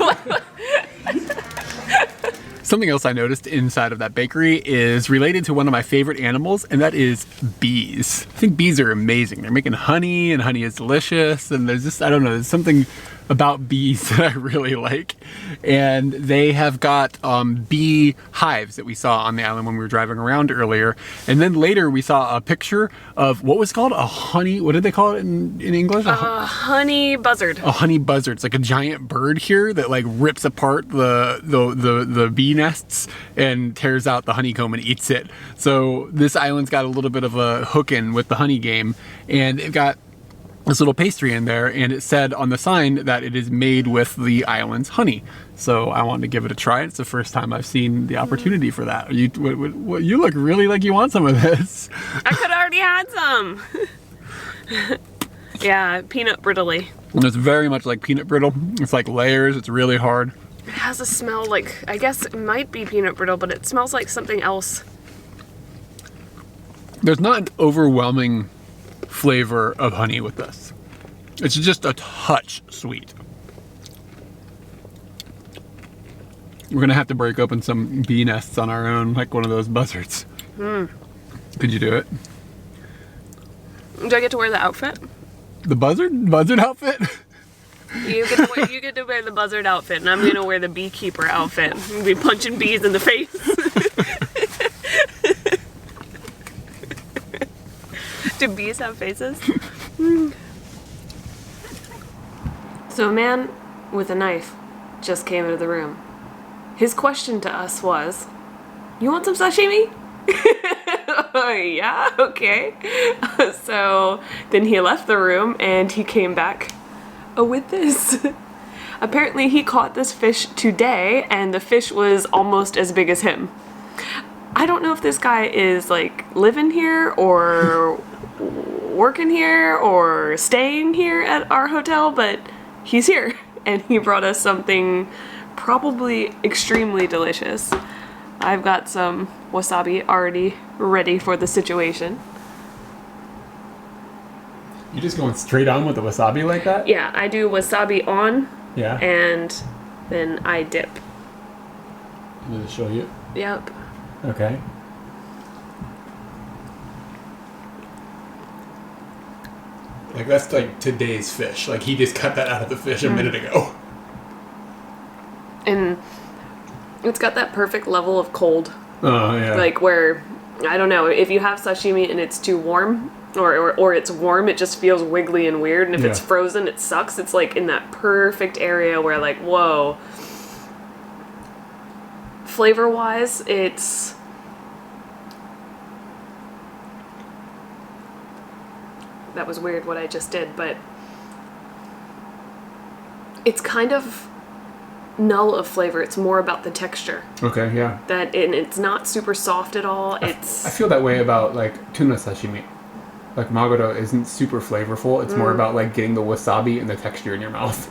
Something else I noticed inside of that bakery is related to one of my favorite animals, and that is bees. I think bees are amazing. They're making honey, and honey is delicious, and there's just, I don't know, there's something about bees that I really like. And they have got bee hives that we saw on the island when we were driving around earlier. And then later we saw a picture of what was called a honey, what did they call it in English? A honey buzzard. A honey buzzard. It's like a giant bird here that like rips apart the bee nests and tears out the honeycomb and eats it. So this island's got a little bit of a hook in with the honey game, and it got this little pastry in there, and it said on the sign that it is made with the island's honey. So I wanted to give it a try. It's the first time I've seen the opportunity for that. You look really like you want some of this. I could already had some. Yeah, peanut brittly. And it's very much like peanut brittle. It's like layers. It's really hard. It has a smell like, I guess it might be peanut brittle, but it smells like something else. There's not an overwhelming flavor of honey with this. It's just a touch sweet. We're gonna have to break open some bee nests on our own, like one of those buzzards. Could you do it? Do I get to wear the outfit? The buzzard outfit? You get to wear the buzzard outfit, and I'm gonna wear the beekeeper outfit. I'm gonna be punching bees in the face. Do bees have faces? So a man with a knife just came into the room. His question to us was, "You want some sashimi?" Yeah, okay. So then he left the room and he came back with this. Apparently he caught this fish today, and the fish was almost as big as him. I don't know if this guy is like living here or working here or staying here at our hotel, but he's here and he brought us something probably extremely delicious. I've got some wasabi already ready for the situation. You just going straight on with the wasabi like that? Yeah, I do wasabi on, Yeah. and then I dip. I'm gonna show you. Yep. Okay. Like that's like today's fish. Like he just cut that out of the fish a minute ago. And it's got that perfect level of cold. Oh yeah. Like where I don't know, if you have sashimi and it's too warm, or it's warm, it just feels wiggly and weird, and if it's frozen, it sucks. It's like in that perfect area where like, whoa. Flavor-wise, it's... That was weird what I just did, but it's kind of null of flavor. It's more about the texture. Okay, yeah. And it's not super soft at all. I feel that way about like tuna sashimi. Like maguro isn't super flavorful. It's more about like getting the wasabi and the texture in your mouth.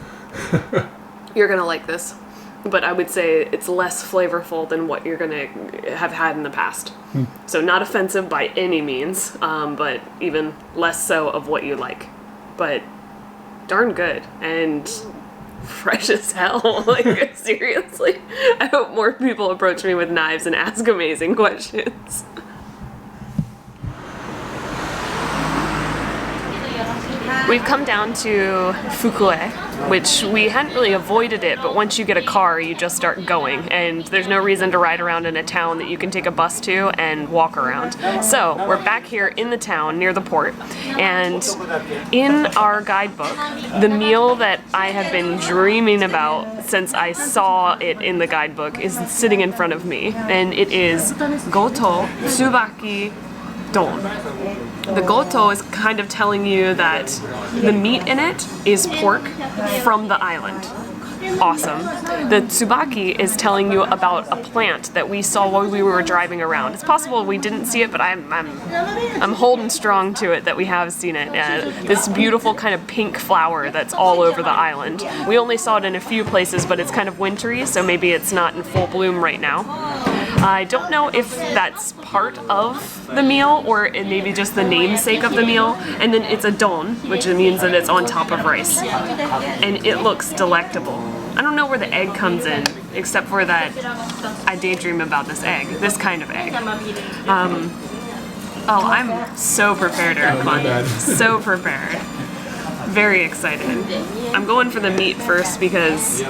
You're gonna like this, but I would say it's less flavorful than what you're gonna have had in the past. So not offensive by any means, but even less so of what you like. But darn good and fresh as hell. Like, seriously. I hope more people approach me with knives and ask amazing questions. We've come down to Fukue, which we hadn't really avoided it, but once you get a car, you just start going, and there's no reason to ride around in a town that you can take a bus to and walk around. So we're back here in the town near the port, and in our guidebook, the meal that I have been dreaming about since I saw it in the guidebook is sitting in front of me, and it is Gotoh Tsubaki Don. The gotoh is kind of telling you that the meat in it is pork from the island. Awesome. The tsubaki is telling you about a plant that we saw while we were driving around. It's possible we didn't see it, but I'm holding strong to it that we have seen it. This beautiful kind of pink flower that's all over the island. We only saw it in a few places, but it's kind of wintry, so maybe it's not in full bloom right now. I don't know if that's part of the meal or maybe just the namesake of the meal. And then it's a don, which means that it's on top of rice. And it looks delectable. I don't know where the egg comes in, except for that I daydream about this egg, this kind of egg. Oh, I'm so prepared, Eric. So prepared. Very excited. I'm going for the meat first because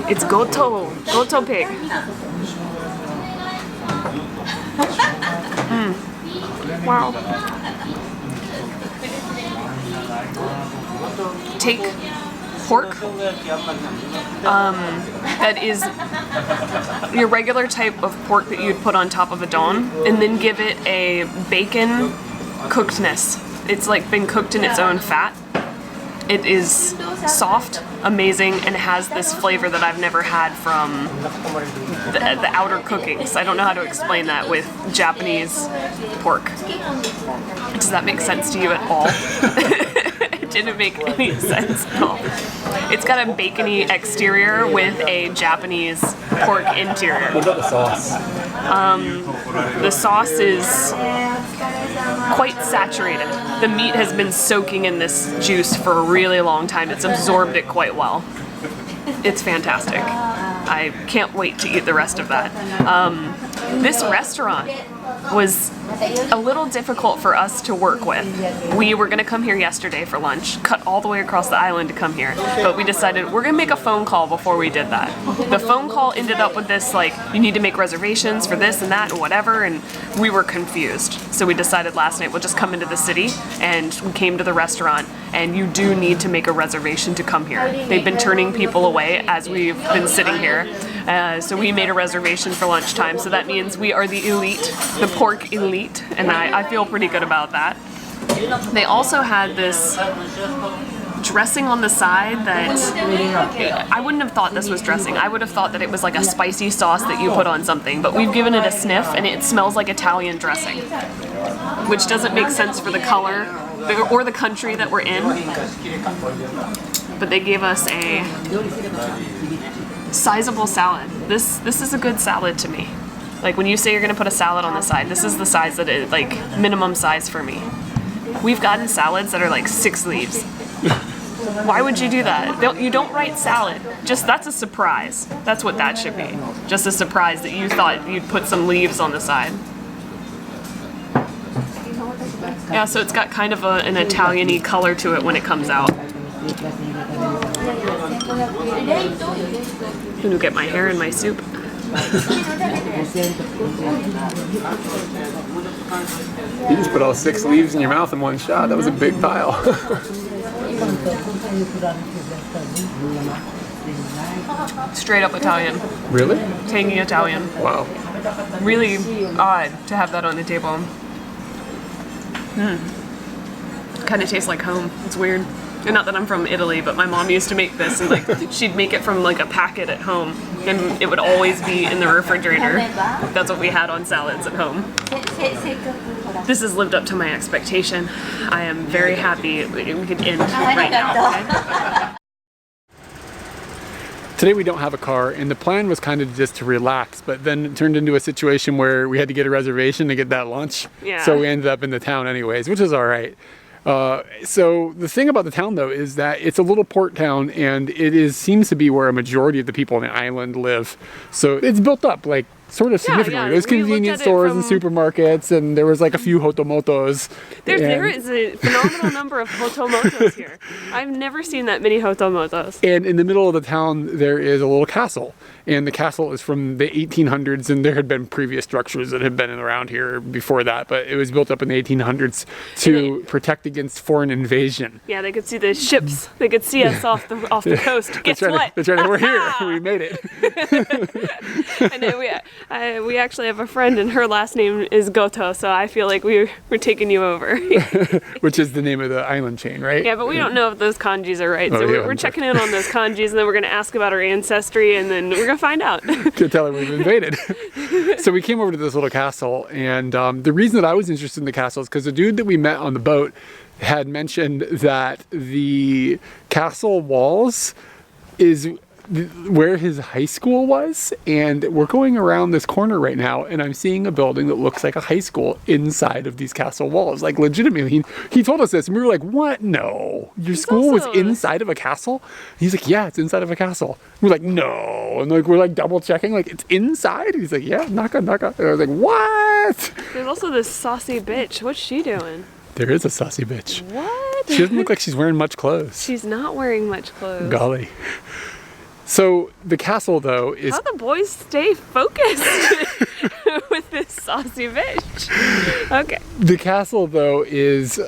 it's Gotoh pig. Wow. Take pork that is your regular type of pork that you'd put on top of a don, and then give it a bacon cookedness. It's like been cooked in its own fat. It is soft, amazing, and has this flavor that I've never had from the outer cookings. I don't know how to explain that with Japanese pork. Does that make sense to you at all? It didn't make any sense at all. It's got a bacony exterior with a Japanese pork interior. What about the sauce? The sauce is quite saturated. The meat has been soaking in this juice for a really long time. It's absorbed it quite well. It's fantastic. I can't wait to eat the rest of that. This restaurant was a little difficult for us to work with. We were gonna come here yesterday for lunch, cut all the way across the island to come here, but we decided we're gonna make a phone call before we did that. The phone call ended up with this, like, you need to make reservations for this and that and whatever, and we were confused. So we decided last night we'll just come into the city, and we came to the restaurant, and you do need to make a reservation to come here. They've been turning people away as we've been sitting here. So we made a reservation for lunchtime, so that means we are the elite, the pork elite, and I feel pretty good about that. They also had this dressing on the side that I wouldn't have thought this was dressing. I would have thought that it was like a spicy sauce that you put on something, but we've given it a sniff and it smells like Italian dressing, which doesn't make sense for the color or the country that we're in. But they gave us a sizable salad. This is a good salad to me. Like, when you say you're gonna put a salad on the side, this is the size that it, like, minimum size for me. We've gotten salads that are like 6 leaves. Why would you do that? You don't write salad. Just, that's a surprise. That's what that should be. Just a surprise that you thought you'd put some leaves on the side. Yeah, so it's got kind of an Italian-y color to it when it comes out. I'm gonna get my hair in my soup. You just put all 6 leaves in your mouth in one shot. That was a big pile. Straight up Italian. Really? Tangy Italian. Wow. Really odd to have that on the table. Kind of tastes like home. It's weird. And not that I'm from Italy, but my mom used to make this, and like she'd make it from like a packet at home, and it would always be in the refrigerator. That's what we had on salads at home. This has lived up to my expectation. I am very happy. We could end right now. Today we don't have a car, and the plan was kind of just to relax, but then it turned into a situation where we had to get a reservation to get that lunch. Yeah. So we ended up in the town anyways, which is all right. So the thing about the town though is that it's a little port town, and seems to be where a majority of the people on the island live. So it's built up like sort of significantly. There's convenience stores and supermarkets, and there was like a few hotomotos. There is a phenomenal number of hotomotos here. I've never seen that many hotomotos. And in the middle of the town, there is a little castle. And the castle is from the 1800s, and there had been previous structures that had been around here before that, but it was built up in the 1800s to protect against foreign invasion. Yeah, they could see the ships. They could see us off the coast. Guess what? That's right. We're here. We made it. And then we actually have a friend, and her last name is Gotoh, so I feel like we're taking you over. Which is the name of the island chain, right? Yeah, but we don't know if those kanjis are right, so we're checking in on those kanjis, and then we're going to ask about our ancestry, and then we're going to find out. To tell her we've invaded. So we came over to this little castle, and the reason that I was interested in the castle is because the dude that we met on the boat had mentioned that the castle walls is where his high school was, and we're going around this corner right now, and I'm seeing a building that looks like a high school inside of these castle walls. Like legitimately, he told us this, and we were like, "What? No, your school was inside of a castle?" And he's like, "Yeah, it's inside of a castle." We're like, "No," and like we're like double checking, like it's inside. And he's like, "Yeah, naka." And I was like, "What?" There's also this saucy bitch. What's she doing? There is a saucy bitch. What? She doesn't look like she's wearing much clothes. She's not wearing much clothes. Golly. So the castle though is... How the boys stay focused with this saucy bitch. Okay. The castle though is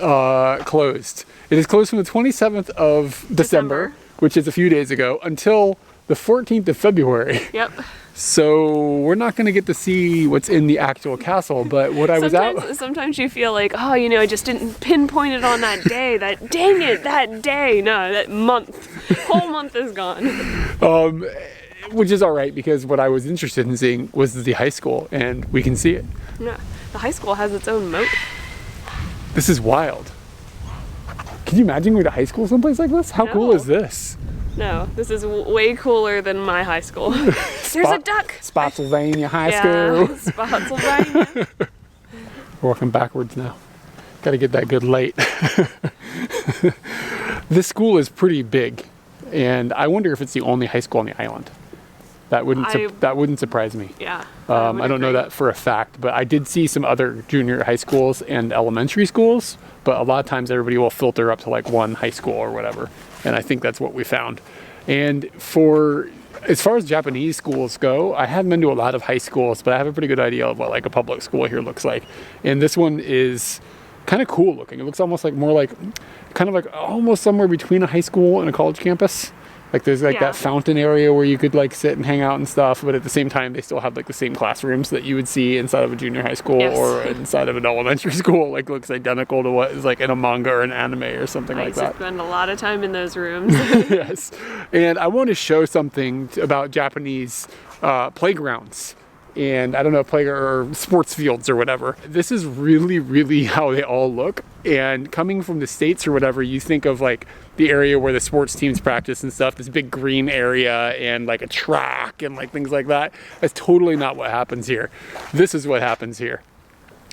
closed. It is closed from the 27th of December, which is a few days ago, until the 14th of February. Yep. So we're not going to get to see what's in the actual castle, but what I was out... Sometimes you feel like, oh, you know, I just didn't pinpoint it on that day. That dang it, that day. No, that month. Whole month is gone. Which is all right, because what I was interested in seeing was the high school, and we can see it. Yeah, the high school has its own moat. This is wild. Can you imagine going to high school someplace like this? How cool is this? No, this is way cooler than my high school. There's a duck! Spotsylvania High School. Spotsylvania. We're walking backwards now. Gotta get that good light. This school is pretty big, and I wonder if it's the only high school on the island. That wouldn't surprise me. Yeah. I don't know that for a fact, but I did see some other junior high schools and elementary schools, but a lot of times everybody will filter up to like one high school or whatever. And I think that's what we found. And as far as Japanese schools go, I haven't been to a lot of high schools, but I have a pretty good idea of what like a public school here looks like. And this one is kind of cool looking. It looks almost like almost somewhere between a high school and a college campus. Like there's like that fountain area where you could like sit and hang out and stuff, but at the same time they still have like the same classrooms that you would see inside of a junior high school or inside of an elementary school. Like looks identical to what is like in a manga or an anime or something like that. I spend a lot of time in those rooms. Yes, and I want to show something about Japanese playgrounds. And I don't know, or sports fields or whatever. This is really, really how they all look. And coming from the States or whatever, you think of like the area where the sports teams practice and stuff, this big green area and like a track and like things like that. That's totally not what happens here. This is what happens here.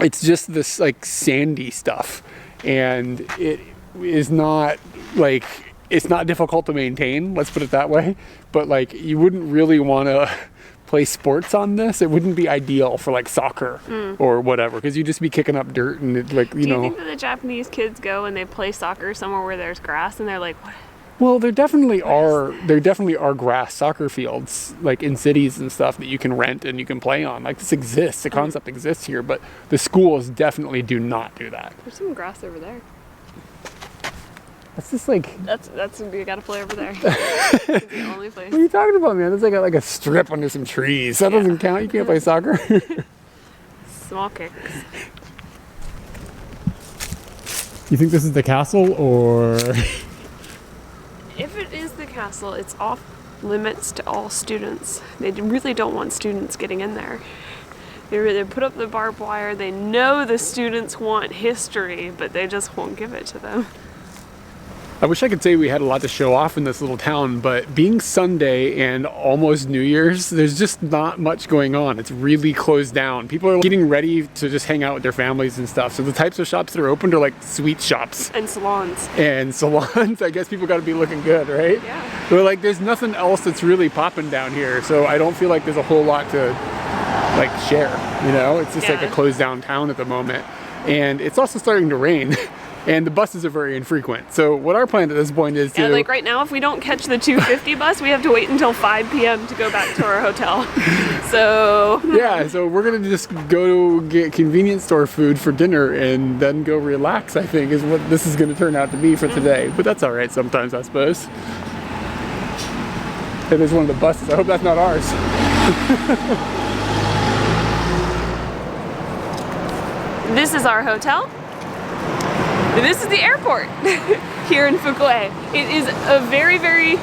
It's just this like sandy stuff. And it is not like, it's not difficult to maintain, let's put it that way. But like, you wouldn't really want to play sports on this. It wouldn't be ideal for like soccer or whatever, because you'd just be kicking up dirt and it, like, you know. Do you think that the Japanese kids go and they play soccer somewhere where there's grass and they're like, Well, there definitely are grass soccer fields like in cities and stuff that you can rent and you can play on. Like this exists, the concept exists here, but the schools definitely do not do that. There's some grass over there. That's just like That's you gotta play over there. It's the only place. what are you talking about, man? There's like a strip under some trees. That doesn't count. You can't play soccer. Small kicks. You think this is the castle or? If it is the castle, it's off limits to all students. They really don't want students getting in there. They put up the barbed wire. They know the students want history, but they just won't give it to them. I wish I could say we had a lot to show off in this little town, but being Sunday and almost New Year's, there's just not much going on. It's really closed down. People are getting ready to just hang out with their families and stuff. So the types of shops that are open are like sweet shops. And salons. And salons, I guess people gotta be looking good, right? Yeah. But like there's nothing else that's really popping down here. So I don't feel like there's a whole lot to like share, you know? It's just like a closed down town at the moment. And it's also starting to rain. And the buses are very infrequent. So what our plan at this point is to... Yeah, like right now, if we don't catch the 2:50 bus, we have to wait until 5 p.m. to go back to our hotel. So... Yeah, so we're gonna just go to get convenience store food for dinner and then go relax, I think, is what this is gonna turn out to be for today. But that's all right sometimes, I suppose. Hey, there's one of the buses. I hope that's not ours. This is our hotel. This is the airport here in Fukue. It is a very, very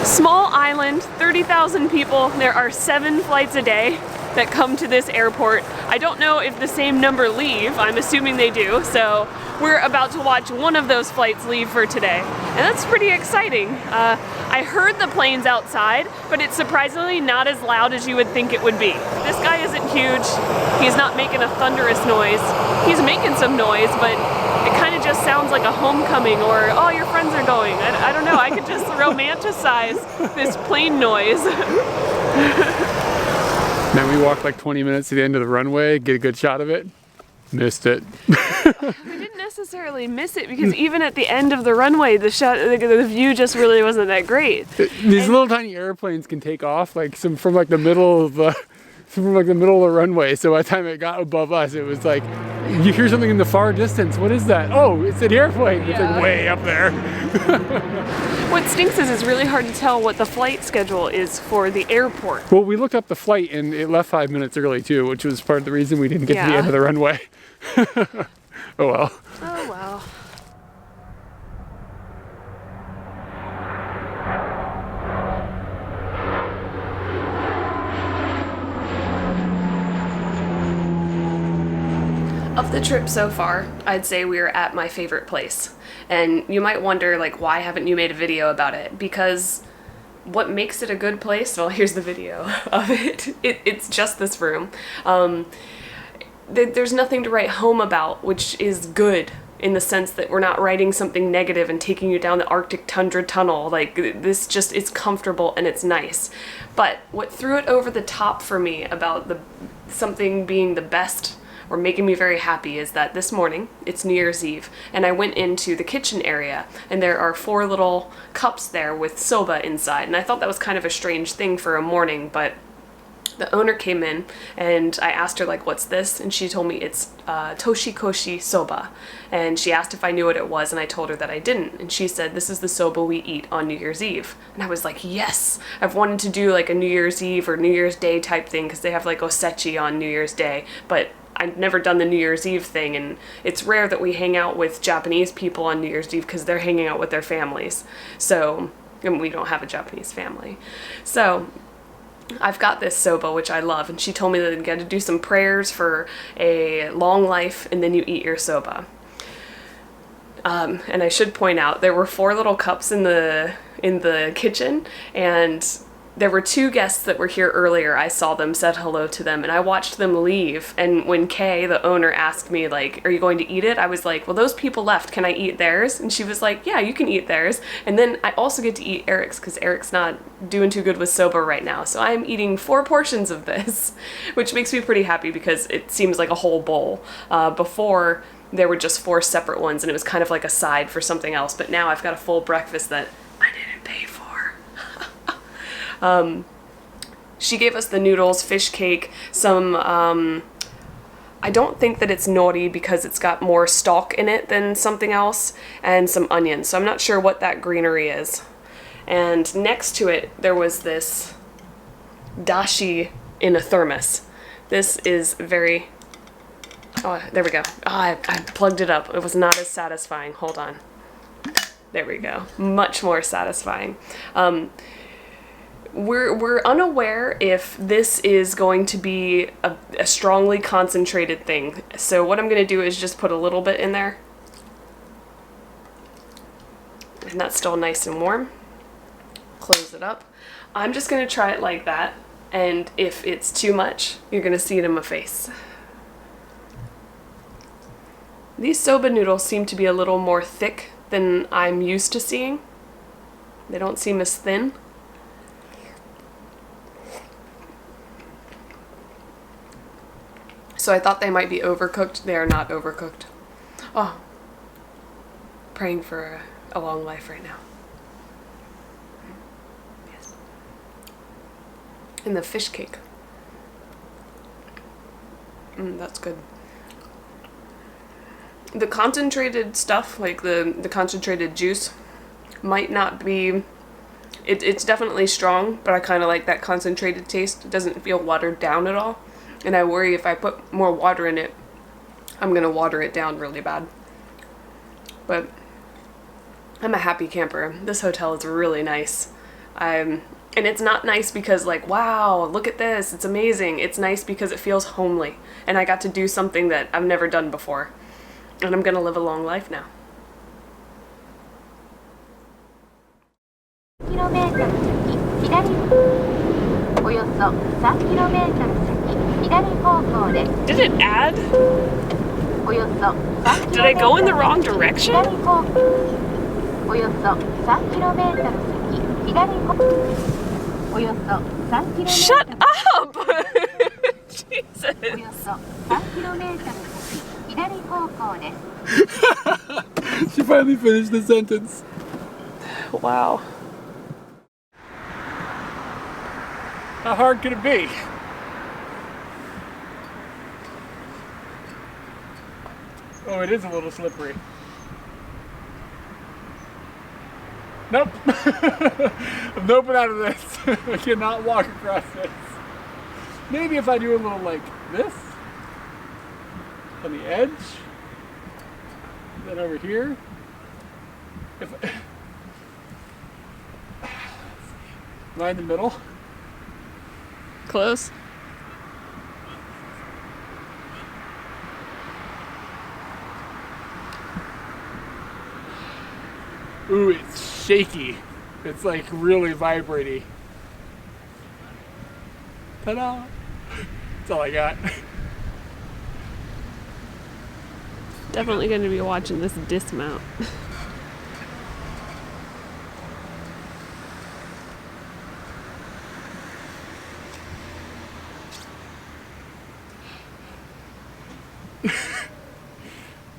small island, 30,000 people. There are 7 flights a day that come to this airport. I don't know if the same number leave. I'm assuming they do. So we're about to watch one of those flights leave for today. And that's pretty exciting. I heard the planes outside, but it's surprisingly not as loud as you would think it would be. This guy isn't huge. He's not making a thunderous noise. He's making some noise, but it kind of just sounds like a homecoming or, oh, your friends are going. I don't know, I could just romanticize this plane noise. Then we walked like 20 minutes to the end of the runway, get a good shot of it. Missed it. We didn't necessarily miss it because even at the end of the runway, the view just really wasn't that great. These little tiny airplanes can take off like from like the middle of the runway. So by the time it got above us, it was like you hear something in the far distance. What is that? Oh, it's an airplane. It's like way up there. What stinks is it's really hard to tell what the flight schedule is for the airport. Well, we looked up the flight and it left 5 minutes early too, which was part of the reason we didn't get to the end of the runway. Oh well. Oh well. Of the trip so far, I'd say we are at my favorite place. And you might wonder, like, why haven't you made a video about it? Because what makes it a good place? Well, here's the video of it. It's just this room. There's nothing to write home about, which is good in the sense that we're not writing something negative and taking you down the Arctic tundra tunnel. Like, this just, it's comfortable and it's nice. But what threw it over the top for me about something being the best or making me very happy is that this morning, it's New Year's Eve, and I went into the kitchen area, and there are 4 little cups there with soba inside, and I thought that was kind of a strange thing for a morning, but the owner came in, and I asked her, like, what's this? And she told me it's toshikoshi soba, and she asked if I knew what it was, and I told her that I didn't, and she said, this is the soba we eat on New Year's Eve. And I was like, yes! I've wanted to do, like, a New Year's Eve or New Year's Day type thing, because they have, like, osechi on New Year's Day, but I've never done the New Year's Eve thing, and it's rare that we hang out with Japanese people on New Year's Eve because they're hanging out with their families. So, and we don't have a Japanese family. So, I've got this soba, which I love, and she told me that you got to do some prayers for a long life, and then you eat your soba. And I should point out, there were 4 little cups in the kitchen, and there were 2 guests that were here earlier. I saw them, said hello to them, and I watched them leave. And when Kay, the owner, asked me, like, are you going to eat it? I was like, well, those people left. Can I eat theirs? And she was like, yeah, you can eat theirs. And then I also get to eat Eric's because Eric's not doing too good with soba right now. So I'm eating 4 portions of this, which makes me pretty happy because it seems like a whole bowl. Before, there were just 4 separate ones and it was kind of like a side for something else. But now I've got a full breakfast that I didn't pay for. She gave us the noodles, fish cake, some, I don't think that it's nori because it's got more stalk in it than something else, and some onions. So I'm not sure what that greenery is. And next to it, there was this dashi in a thermos. This is very, oh, there we go. Oh, I plugged it up. It was not as satisfying. Hold on. There we go. Much more satisfying. We're unaware if this is going to be a strongly concentrated thing. So what I'm going to do is just put a little bit in there. And that's still nice and warm. Close it up. I'm just going to try it like that. And if it's too much, you're going to see it in my face. These soba noodles seem to be a little more thick than I'm used to seeing. They don't seem as thin. So I thought they might be overcooked. They are not overcooked. Oh, praying for a long life right now. Yes. And the fish cake. That's good. The concentrated stuff, like the concentrated juice, might not be... It's definitely strong, but I kind of like that concentrated taste. It doesn't feel watered down at all. And I worry if I put more water in it, I'm going to water it down really bad. But I'm a happy camper. This hotel is really nice. And it's not nice because like, wow, look at this, it's amazing. It's nice because it feels homely. And I got to do something that I've never done before. And I'm going to live a long life now. Did it add? Did I go in the wrong direction? Shut up! Jesus. She finally finished the sentence. Wow. How hard could it be? Oh, it is a little slippery. Nope. I'm noping out of this. I cannot walk across this. Maybe if I do a little like this on the edge, then over here. If am I in the middle? Close. Ooh, it's shaky. It's like really vibrating. Ta-da! That's all I got. Definitely going to be watching this dismount.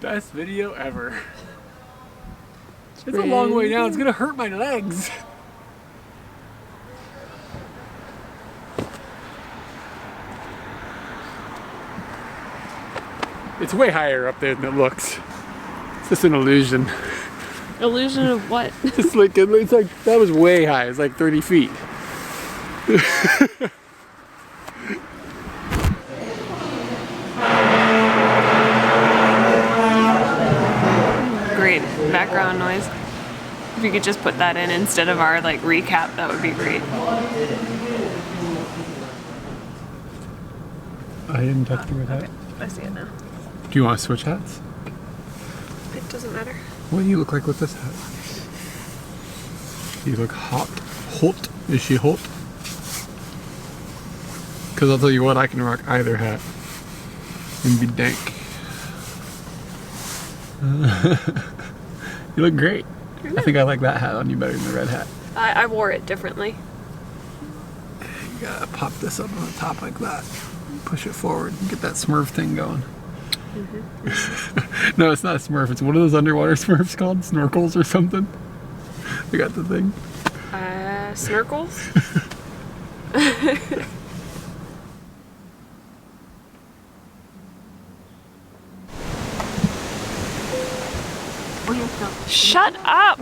Best video ever. It's a long way down. It's gonna hurt my legs. It's way higher up there than it looks. It's just an illusion. Illusion of what? It's like that was way high. It's like 30 feet. Great background noise. If you could just put that in instead of our like recap, that would be great. I didn't touch you with that. Okay, I see it now. Do you want to switch hats? It doesn't matter. What do you look like with this hat? You look hot. Hot? Is she hot? Because I'll tell you what, I can rock either hat and be dank. You look great. I think I like that hat on you better than the red hat. I wore it differently. You gotta pop this up on the top like that. Push it forward and get that Smurf thing going. No, it's not a Smurf. It's one of those underwater Smurfs called snorkels or something. I got the thing. Snorkels? Shut up!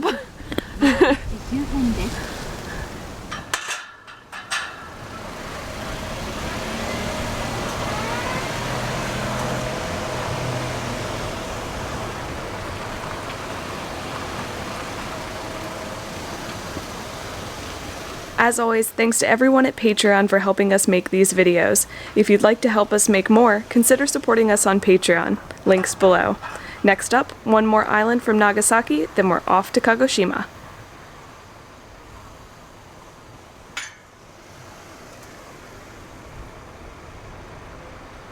As always, thanks to everyone at Patreon for helping us make these videos. If you'd like to help us make more, consider supporting us on Patreon. Links below. Next up, one more island from Nagasaki, then we're off to Kagoshima.